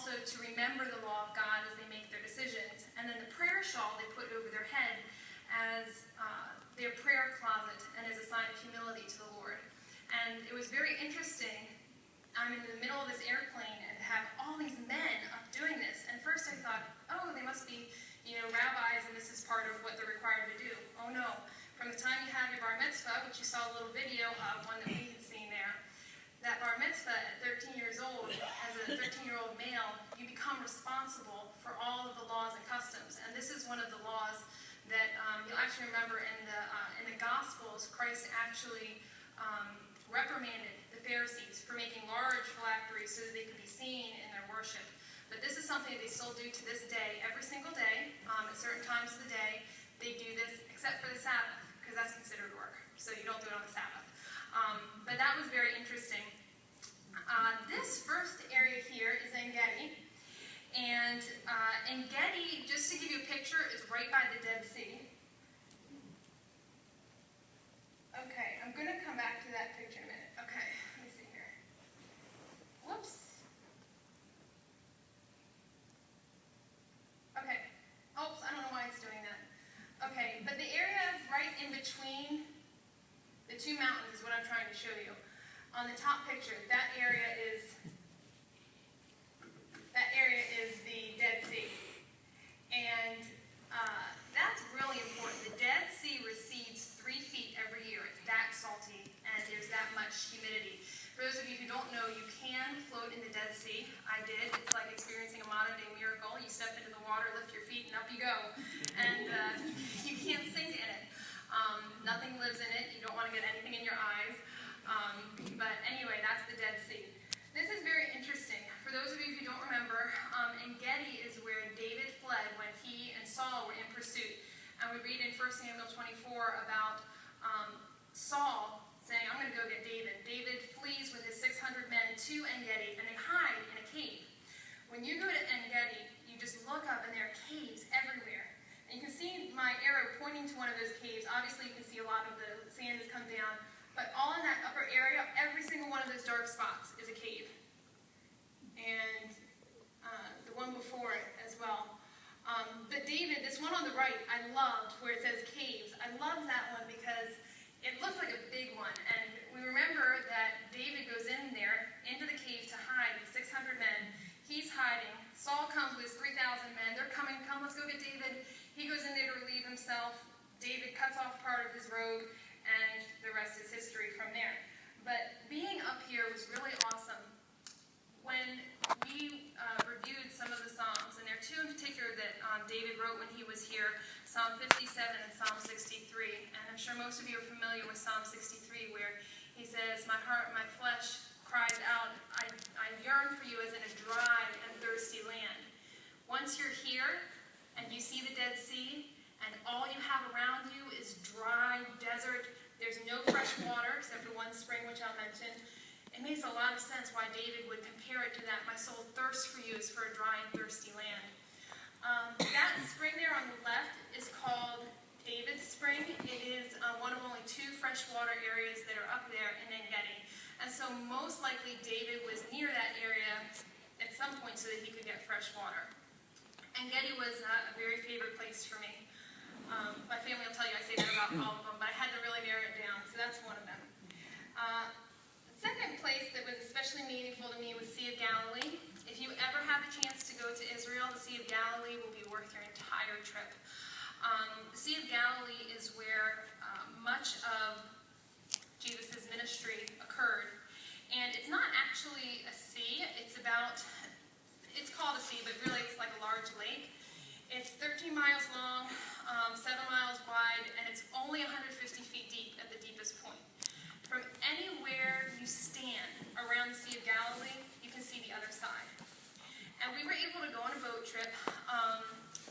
also to remember the law of God as they make their decisions. And then the prayer shawl they put over their head as their prayer closet and as a sign of humility to the Lord. And it was very interesting. I'm in the middle of this airplane and have all these men up doing this. And first I thought, oh, they must be, rabbis, and this is part of what they're required to do. Oh no. From the time you have your bar mitzvah, which you saw a little video of, one that we had seen there, that bar mitzvah at 13 years old, as a 13-year-old male, you become responsible for all of the laws and customs. And this is one of the laws that you'll actually remember in the Gospels, Christ actually reprimanded the Pharisees for making large phylacteries so that they could be seen in their worship. But this is something that they still do to this day. Every single day, at certain times of the day, they do this, except for the Sabbath, because that's considered work. So you don't do it on the Sabbath. But that was very interesting. This first area here is En Gedi. And En Gedi, just to give you a picture, is right by the Dead Sea. Okay, I'm going to come back to that picture in a minute. Okay, let me see here. Whoops. Okay. Oops, I don't know why it's doing that. Okay, but the area right in between the two mountains is what I'm trying to show you. On the top picture, that area is the Dead Sea. And that's really important. The Dead Sea recedes 3 feet every year. It's that salty, and there's that much humidity. For those of you who don't know, you can float in the Dead Sea. I did. It's like experiencing a modern-day miracle. You step into the water, lift your feet, and up you go. And you can't sink in it. Nothing lives in it. You don't want to get anything in your eyes. But anyway, that's the Dead Sea. This is very interesting. For those of you who don't remember, En Gedi is where David fled when he and Saul were in pursuit. And we read in 1 Samuel 24 about Saul saying, I'm going to go get David. David flees with his 600 men to En Gedi, and they hide in a cave. When you go to En Gedi, you just look up, and there are caves everywhere. And you can see my arrow pointing to one of those caves. Obviously, you can see a lot of the sand has come down. But all in that upper area, every single one of those dark spots is a cave. And the one before it as well. But David, this one on the right, I loved where it says caves. I love that one because it looks like a big one. And we remember that David goes in there, into the cave to hide with 600 men. He's hiding. Saul comes with his 3,000 men. They're coming. Come, let's go get David. He goes in there to relieve himself. David cuts off part of his robe, and the rest is history from there. But being up here was really awesome. When we reviewed some of the Psalms, and there are two in particular that David wrote when he was here, Psalm 57 and Psalm 63. And I'm sure most of you are familiar with Psalm 63, where he says, my heart, my flesh cries out, I yearn for you as in a dry and thirsty land. Once you're here, and you see the Dead Sea, and all you have around you is dry desert, there's no fresh water except for one spring, which I'll mention. It makes a lot of sense why David would compare it to that. My soul thirsts for you as for a dry and thirsty land. That spring there on the left is called David's Spring. It is one of only 2 freshwater areas that are up there in En Gedi. And so most likely David was near that area at some point so that he could get fresh water. En Gedi was a very favorite place for me. My family will tell you I say that about all of them, but I had to really narrow it down, so that's one of them. The second place that was especially meaningful to me was Sea of Galilee. If you ever have the chance to go to Israel, the Sea of Galilee will be worth your entire trip. The Sea of Galilee is where much of Jesus' ministry occurred. And it's not actually a sea. It's called a sea, but really it's like a large lake. It's 13 miles long, 7 miles wide, and it's only 150 feet deep at the deepest point. From anywhere you stand around the Sea of Galilee, you can see the other side. And we were able to go on a boat trip.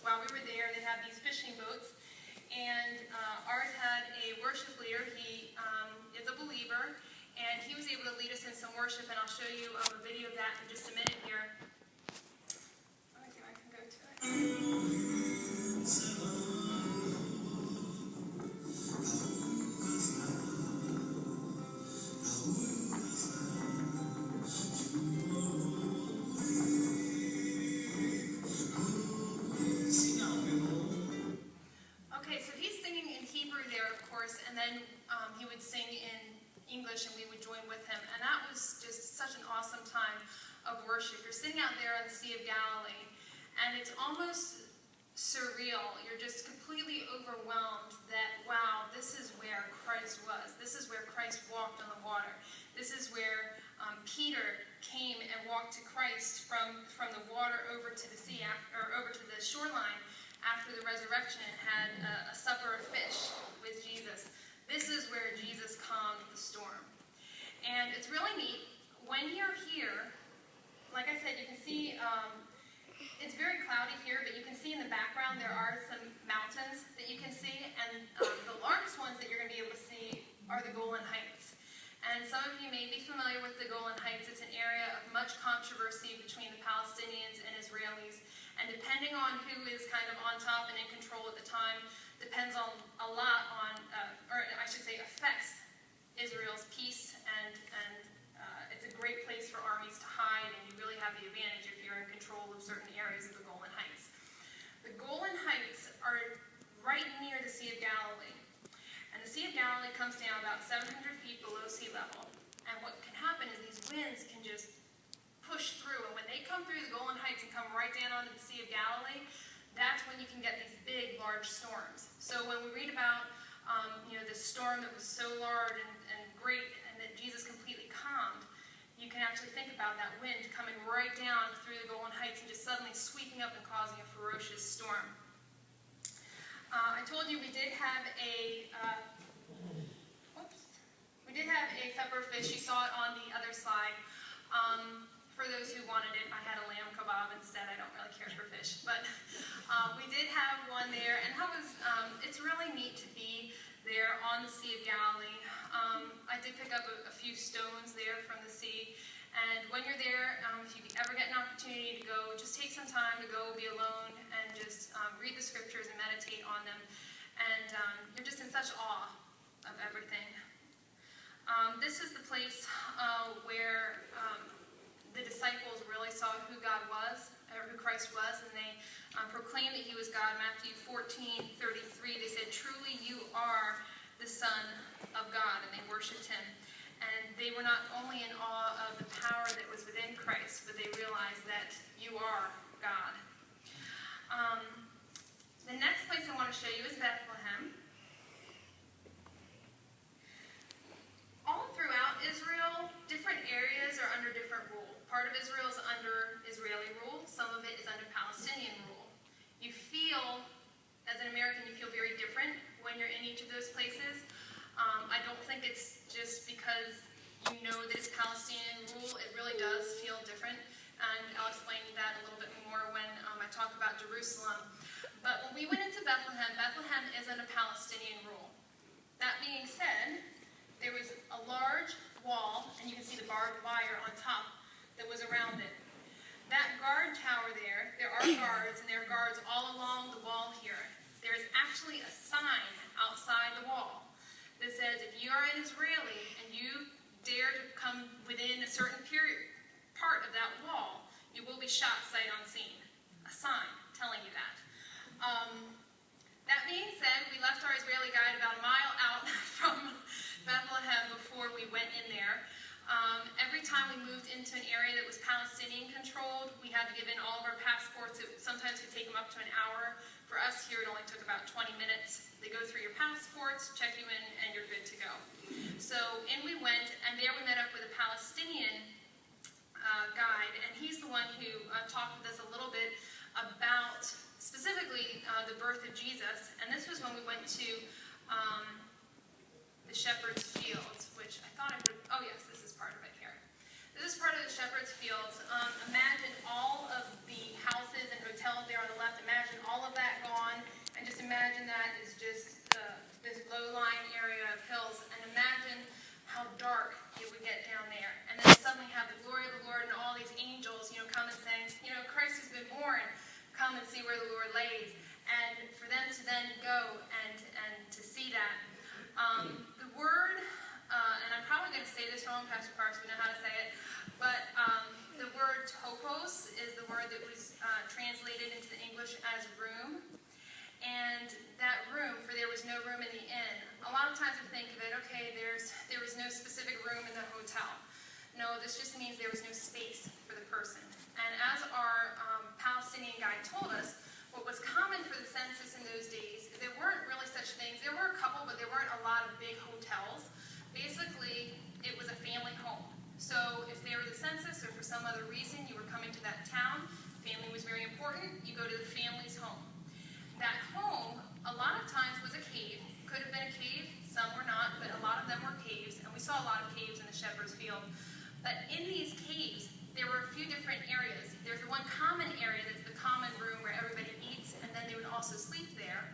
While we were there, they had these fishing boats, and ours had a worship leader. He is a believer, and he was able to lead us in some worship, and I'll show you a video of that in just a minute here. Let me see if I can go to it. worship. You're sitting out there on the Sea of Galilee, and it's almost surreal. You're just completely overwhelmed that, wow, this is where Christ was. This is where Christ walked on the water. This is where Peter came and walked to Christ from the water over to the sea, or over to the shoreline after the resurrection, and had a supper of fish with Jesus. This is where Jesus calmed the storm. And it's really neat. When you're here, like I said, you can see it's very cloudy here, but you can see in the background there are some mountains that you can see, and the largest ones that you're going to be able to see are the Golan Heights. And some of you may be familiar with the Golan Heights. It's an area of much controversy between the Palestinians and Israelis, and depending on who is kind of on top and in control at the time, depends on a lot on, or I should say affects Israel's peace, and it's a great place for armies to hide, and you really have the advantage if you're in control of certain areas of the Golan Heights. The Golan Heights are right near the Sea of Galilee, and the Sea of Galilee comes down about 700 feet below sea level, and what can happen is these winds can just push through, and when they come through the Golan Heights and come right down onto the Sea of Galilee, that's when you can get these big, large storms. So when we read about this storm that was so large and great, and that Jesus completely calmed, you can actually think about that wind coming right down through the Golan Heights and just suddenly sweeping up and causing a ferocious storm. I told you we did have a supper of fish. You saw it on the other slide. For those who wanted it, I had a lamb kebab instead. I don't really care for fish, but we did have one there, and it's really neat to be there on the Sea of Galilee. I did pick up a few stones there from the sea, and when you're there, if you ever get an opportunity to go, just take some time to go be alone and just read the scriptures and meditate on them, and you're just in such awe of everything. This is the place where the disciples really saw who God was, or who Christ was, and they proclaimed that he was God. Matthew 14:33, they said, "Truly you are the Son of God," and they worshipped him. And they were not only in awe of the power that was within Christ, but they realized that you are God. The next place I want to show you is Bethlehem. All throughout Israel, different areas are under different rule. Part of Israel is under Israeli rule. Some of it is under Palestinian rule. You feel, as an American, you feel very different when you're in each of those places. I don't think it's just because you know that it's Palestinian rule. It really does feel different, and I'll explain that a little bit more when I talk about Jerusalem. But when we went into Bethlehem, Bethlehem is under Palestinian rule. That being said, there was a large wall, and you can see the barbed wire on top that was around it. That guard tower there are guards, and there are guards all along the wall here. There is actually a sign outside the wall that says, if you are an Israeli and you dare to come within a certain part of that wall, you will be shot sight unseen. A sign telling you that. That being said, we left our Israeli guide about a mile out from Bethlehem before we went in there. Every time we moved into an area that was Palestinian controlled, we had to give in all of our passports. It sometimes could take them up to an hour. For us here, it only took about 20 minutes. They go through your passports, check you in, and you're good to go. So in we went, and there we met up with a Palestinian guide, and he's the one who talked with us a little bit about specifically the birth of Jesus. And this was when we went to the Shepherd's Fields, which I thought I would, oh yes, this is part of it here. This is part of the Shepherd's Fields. Imagine all of the houses and hotels there on the left. Imagine all of that gone, and just imagine that is just this low-lying area of hills, and imagine how dark it would get down there. And then suddenly have the glory of the Lord and all these angels, come and saying, Christ has been born. Come and see where the Lord lays. And for them to then go and to see that. The word, and I'm probably going to say this wrong, Pastor Parks, we know how to say it, but the word topos is the word that was translated into the English as room. And that room, for there was no room in the inn. A lot of times we think of it, okay, there was no specific room in the hotel. No, this just means there was no space for the person. And as our Palestinian guide told us, what was common for the census in those days is there weren't really such things. There were a couple, but there weren't a lot of big hotels. Basically, it was a family home. So if there was a census or for some other reason you were coming to that town, family was very important, you go to the family's home. That home, a lot of times, was a cave. Could have been a cave, some were not, but a lot of them were caves, and we saw a lot of caves in the Shepherd's Field. But in these caves, there were a few different areas. There's the one common area that's the common room where everybody eats, and then they would also sleep there.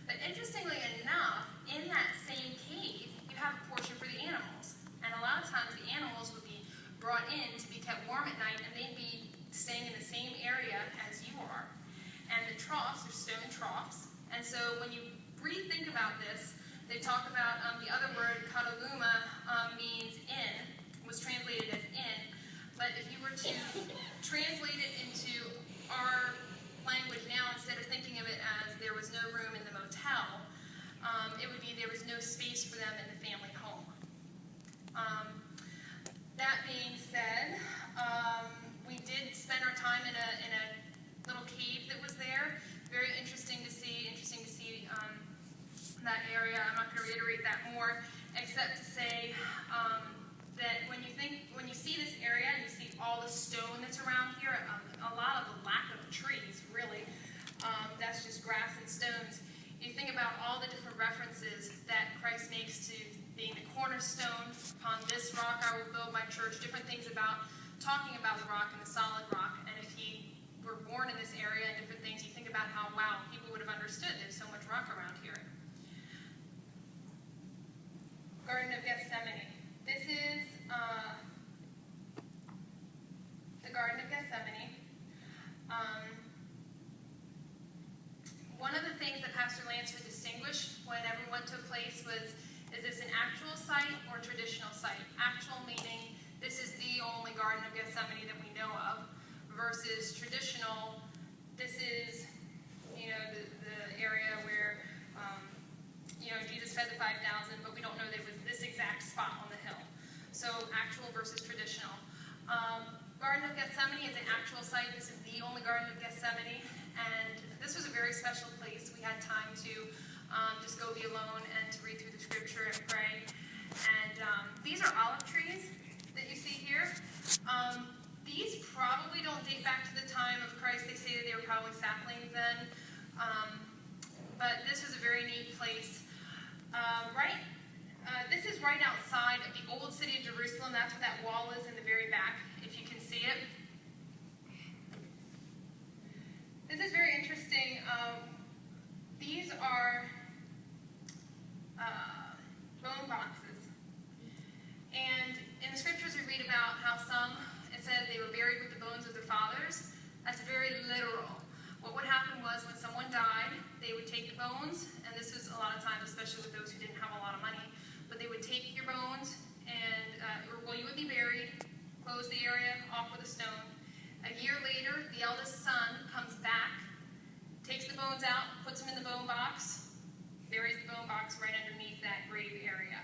But interestingly enough, in that same cave, you have a portion for the animals. And a lot of times the animals would be brought in to be kept warm at night, and they'd be staying in the same area as you are. And the troughs are stone troughs. And so when you rethink about this, they talk about the other word, kataluma, means inn, was translated as inn. But if you were to translate it into our language now, instead of thinking of it as there was no room in the motel, it would be there was no space for them in the family home. That being said, we did spend our time in a little cave that was there. Very interesting to see that area. I'm not going to reiterate that more, except to say that when you see this area and you see all the stone that's around here, a lot of the lack of trees, really, that's just grass and stones. You think about all the different references that Christ makes to being the cornerstone. Upon this rock I will build my church. Different things about talking about the rock and the solid rock. And if he were born in this area and different things, you think about how, wow, people would have understood there's so much rock around here. Garden of Gethsemane. This is the Garden of Gethsemane. One of the things that Pastor Lance would distinguish whenever we went to a place was, is this an actual site or traditional site? Actual meaning this is the only Garden of Gethsemane that we know of, versus traditional, this is, the area where, Jesus fed the 5,000, but we don't know that it was this exact spot on the hill. So actual versus traditional. Garden of Gethsemane is an actual site. This is the only Garden of Gethsemane, and this was a very special place. We had time to just go be alone and to read through the scripture and pray. And these are olive trees that you see here. These probably don't date back to the time of Christ. They say that they were probably saplings then. But this was a very neat place. This is right outside of the old city of Jerusalem. That's what that wall is in the very back, if you can see it. This is very interesting. These are bone boxes. And in the scriptures we read about how some, it said they were buried with the bones of their fathers. That's very literal. What would happen was when someone died, they would take the bones, and this is a lot of times, especially with those who didn't have a lot of money, but they would take your bones and, you would be buried, close the area off with a stone. A year later, the eldest son comes back, takes the bones out, puts them in the bone box, buries the bone box right underneath that grave area.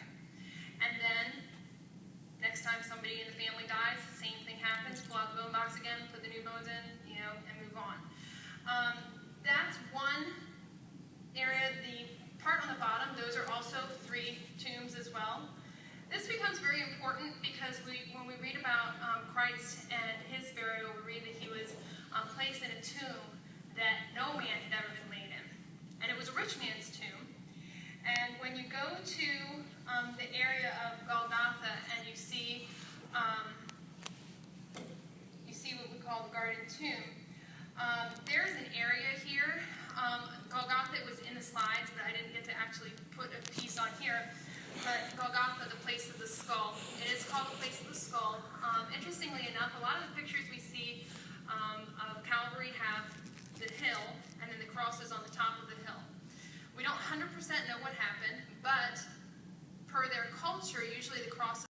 And then, next time somebody in the family dies, the same thing happens, pull out the bone box again, put the new bones in, and move on. That's one area. The part on the bottom, those are also 3 tombs as well. This becomes very important because when we read about Christ and his burial, we read that he was placed in a tomb that no man had ever been laid in. And it was a rich man's tomb. And when you go to the area of Golgotha and you see what we call the Garden Tomb, there's an area here. Golgotha was in the slides, but I didn't get to actually put a piece on here. But Golgotha, the place of the skull. It is called the place of the skull. Interestingly enough, a lot of the pictures we see of Calvary have the hill, and then the cross is on the top of the hill. We don't 100% know what happened, but per their culture, usually the cross